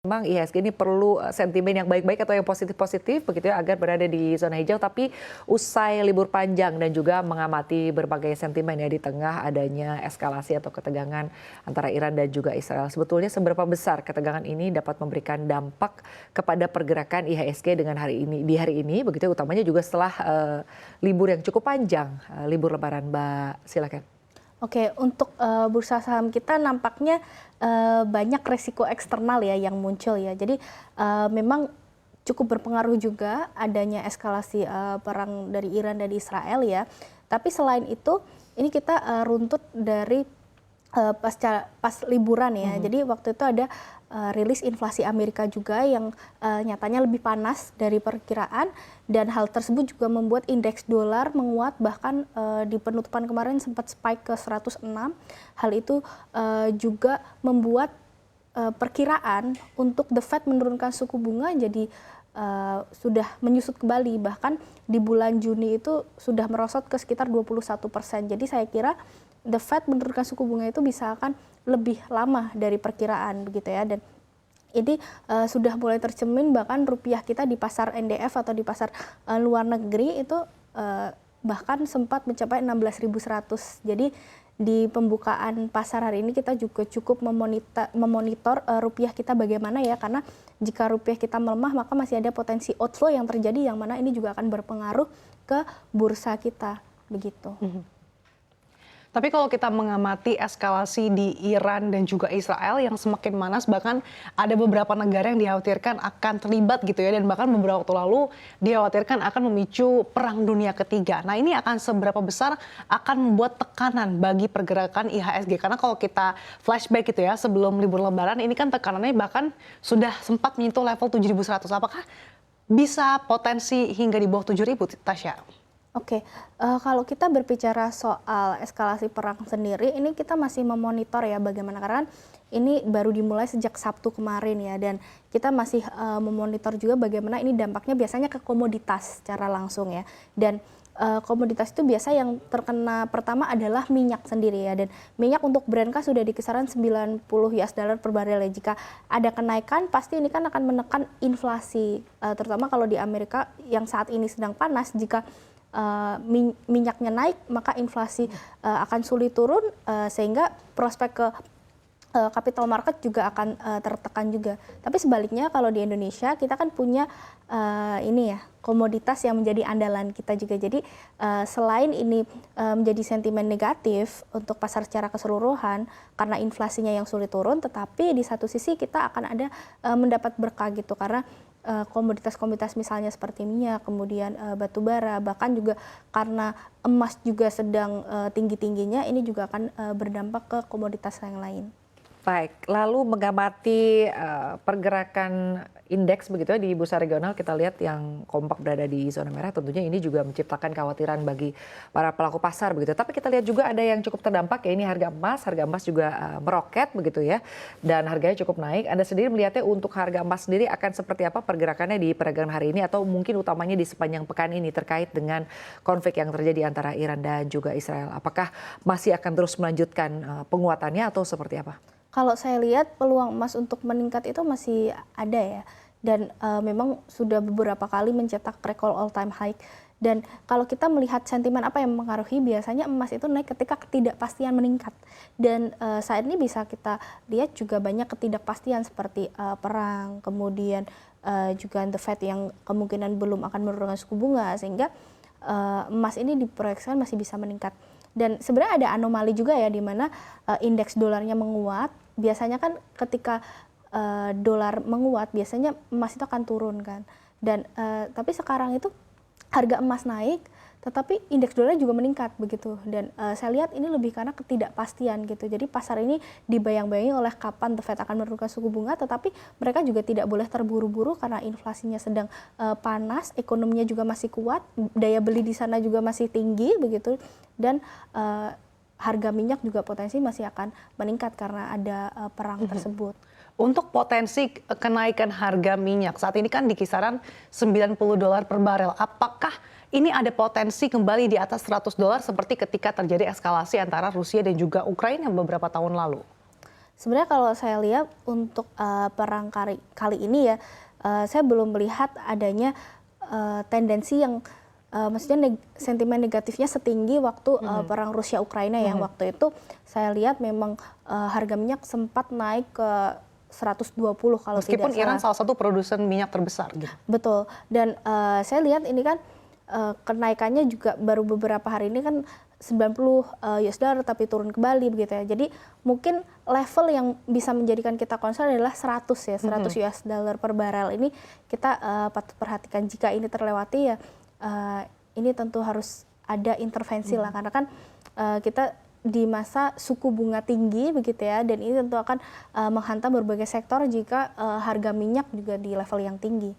Memang IHSG ini perlu sentimen yang baik-baik atau yang positif-positif begitu ya agar berada di zona hijau, tapi usai libur panjang dan juga mengamati berbagai sentimen ya di tengah adanya eskalasi atau ketegangan antara Iran dan juga Israel. Sebetulnya seberapa besar ketegangan ini dapat memberikan dampak kepada pergerakan IHSG dengan di hari ini begitu, utamanya juga setelah libur yang cukup panjang, libur Lebaran. Mbak, silakan. Oke, untuk bursa saham kita nampaknya banyak resiko eksternal ya yang muncul ya. Jadi memang cukup berpengaruh juga adanya eskalasi perang dari Iran dan Israel ya. Tapi selain itu, ini kita runtut dari pas liburan ya. Jadi waktu itu ada rilis inflasi Amerika juga yang nyatanya lebih panas dari perkiraan, dan hal tersebut juga membuat indeks dolar menguat, bahkan di penutupan kemarin sempat spike ke 106. Hal itu juga membuat perkiraan untuk The Fed menurunkan suku bunga jadi sudah menyusut kembali, bahkan di bulan Juni itu sudah merosot ke sekitar 21%. Jadi saya kira The Fed menurunkan suku bunga itu bisa akan lebih lama dari perkiraan begitu ya, dan ini sudah mulai tercermin, bahkan rupiah kita di pasar NDF atau di pasar luar negeri itu bahkan sempat mencapai 16.100. Jadi di pembukaan pasar hari ini kita juga cukup memonitor rupiah kita bagaimana ya, karena jika rupiah kita melemah maka masih ada potensi outflow yang terjadi, yang mana ini juga akan berpengaruh ke bursa kita begitu. Tapi kalau kita mengamati eskalasi di Iran dan juga Israel yang semakin manas, bahkan ada beberapa negara yang dikhawatirkan akan terlibat gitu ya, dan bahkan beberapa waktu lalu dikhawatirkan akan memicu perang dunia ketiga. Nah, ini akan seberapa besar akan membuat tekanan bagi pergerakan IHSG? Karena kalau kita flashback gitu ya, sebelum libur Lebaran ini kan tekanannya bahkan sudah sempat menyentuh level 7.100. Apakah bisa potensi hingga di bawah 7.000, Tasya? Oke, kalau kita berbicara soal eskalasi perang sendiri, ini kita masih memonitor ya bagaimana, karena ini baru dimulai sejak Sabtu kemarin ya, dan kita masih memonitor juga bagaimana ini dampaknya biasanya ke komoditas secara langsung ya. Dan komoditas itu biasa yang terkena pertama adalah minyak sendiri ya, dan minyak untuk Brent sudah di kisaran 90 US dollar per barel ya. Jika ada kenaikan pasti ini kan akan menekan inflasi, terutama kalau di Amerika yang saat ini sedang panas. Jika minyaknya naik maka inflasi akan sulit turun, sehingga prospek ke capital market juga akan tertekan juga. Tapi sebaliknya kalau di Indonesia kita kan punya ini ya, komoditas yang menjadi andalan kita juga. Jadi selain ini menjadi sentimen negatif untuk pasar secara keseluruhan karena inflasinya yang sulit turun, tetapi di satu sisi kita akan ada mendapat berkah gitu, karena komoditas-komoditas misalnya seperti minyak, kemudian batu bara, bahkan juga karena emas juga sedang tinggi-tingginya, ini juga akan berdampak ke komoditas yang lain. Baik, lalu mengamati pergerakan indeks begitu ya di bursa regional, kita lihat yang kompak berada di zona merah, tentunya ini juga menciptakan kekhawatiran bagi para pelaku pasar begitu. Tapi kita lihat juga ada yang cukup terdampak ya, ini harga emas juga meroket begitu ya, dan harganya cukup naik. Anda sendiri melihatnya untuk harga emas sendiri akan seperti apa pergerakannya di perdagangan hari ini, atau mungkin utamanya di sepanjang pekan ini terkait dengan konflik yang terjadi antara Iran dan juga Israel? Apakah masih akan terus melanjutkan penguatannya atau seperti apa? Kalau saya lihat peluang emas untuk meningkat itu masih ada ya, dan memang sudah beberapa kali mencetak rekor all time high. Dan kalau kita melihat sentimen apa yang mempengaruhi, biasanya emas itu naik ketika ketidakpastian meningkat. Dan saat ini bisa kita lihat juga banyak ketidakpastian seperti perang, kemudian juga The Fed yang kemungkinan belum akan menurunkan suku bunga, sehingga emas ini diproyeksikan masih bisa meningkat. Dan sebenarnya ada anomali juga ya, di mana indeks dolarnya menguat. Biasanya kan ketika dolar menguat, biasanya emas itu akan turun kan. Dan tapi sekarang itu harga emas naik, tetapi indeks dolar juga meningkat begitu. Dan saya lihat ini lebih karena ketidakpastian gitu. Jadi pasar ini dibayang-bayangi oleh kapan The Fed akan menurunkan suku bunga, tetapi mereka juga tidak boleh terburu-buru karena inflasinya sedang panas, ekonominya juga masih kuat, daya beli di sana juga masih tinggi begitu, dan harga minyak juga potensi masih akan meningkat karena ada perang tersebut. Untuk potensi kenaikan harga minyak saat ini kan di kisaran $90 per barel. Apakah ini ada potensi kembali di atas $100 seperti ketika terjadi eskalasi antara Rusia dan juga Ukraina beberapa tahun lalu? Sebenarnya kalau saya lihat untuk perang kali ini ya, saya belum melihat adanya tendensi yang maksudnya sentimen negatifnya setinggi waktu perang Rusia Ukraina ya. Waktu itu saya lihat memang harga minyak sempat naik ke 120 kalau Meskipun tidak Iran salah. salah satu produsen minyak terbesar gitu. Betul. Dan saya lihat ini kan kenaikannya juga baru beberapa hari ini kan 90 US dollar tapi turun kembali begitu ya. Jadi mungkin level yang bisa menjadikan kita concern adalah 100 ya, 100 US dollar per barel ini kita patut perhatikan. Jika ini terlewati ya ini tentu harus ada intervensi lah, karena kan kita di masa suku bunga tinggi begitu ya, dan ini tentu akan menghantam berbagai sektor jika harga minyak juga di level yang tinggi.